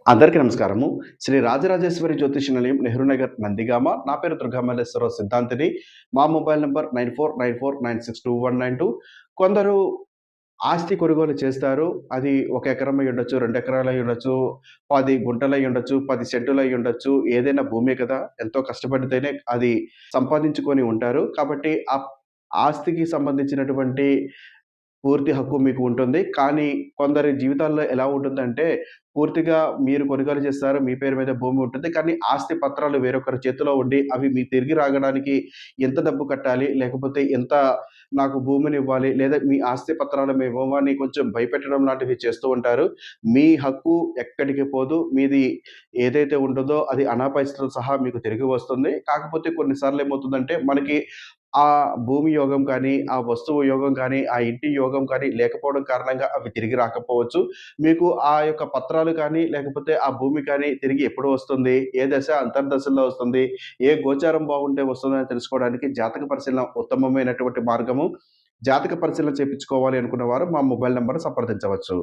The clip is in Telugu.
అందరికీ నమస్కారము. శ్రీ రాజరాజేశ్వరి జ్యోతిష నిలయం, నెహ్రూ నగర్, నందిగామ. నా పేరు దుర్గామల్లేశ్వరరావు సిద్ధాంతిని. మా మొబైల్ నంబర్ 9494962192. కొందరు ఆస్తి కొనుగోలు చేస్తారు. అది 1 ఎకరం అయ్యుండొచ్చు, 2 ఎకరాలయ్యుండొచ్చు, 10 గుంటలయ్యుండొచ్చు, 10 సెంటులయ్యుండొచ్చు. ఏదైనా భూమే కదా! ఎంతో కష్టపడితేనే అది సంపాదించుకొని ఉంటారు. కాబట్టి ఆస్తికి సంబంధించినటువంటి పూర్తి హక్కు మీకు ఉంటుంది. కానీ కొందరి జీవితాల్లో ఎలా ఉంటుందంటే, పూర్తిగా మీరు కొనుగోలు చేస్తారు. మీ పేరు మీద భూమి ఉంటుంది. కానీ ఆస్తి పత్రాలు వేరొకరి చేతిలో ఉండి, అవి మీకు తిరిగి రాగడానికి ఎంత డబ్బు కట్టాలి? లేకపోతే ఎంత నాకు భూమినివ్వాలి? లేదా మీ ఆస్తి పత్రాలు మేమివ్వము అని కొంచెం భయపెట్టడం లాంటివి చేస్తూ ఉంటారు. మీ హక్కు ఎక్కడికి పోదు. మీది ఏదైతే ఉంటుందో అది అనాపైసతో సహా మీకు తిరిగి వస్తుంది. కాకపోతే కొన్ని సార్లు ఏమవుతుందంటే, మనకి ఆ భూమి యోగం కానీ, ఆ వస్తువు యోగం కానీ, ఆ ఇంటి యోగం కానీ లేకపోవడం కారణంగా అవి తిరిగి రాకపోవచ్చు. మీకు ఆ యొక్క పత్రాలు కానీ, లేకపోతే ఆ భూమి కానీ తిరిగి ఎప్పుడు వస్తుంది? ఏ దశ అంతర్దశలో వస్తుంది? ఏ గోచారం బాగుంటే వస్తుందని తెలుసుకోవడానికి జాతక పరిశీలన ఉత్తమమైనటువంటి మార్గము. జాతక పరిశీలన చేపించుకోవాలి అనుకున్న వారు మా మొబైల్ నంబర్‌ని సంప్రదించవచ్చు.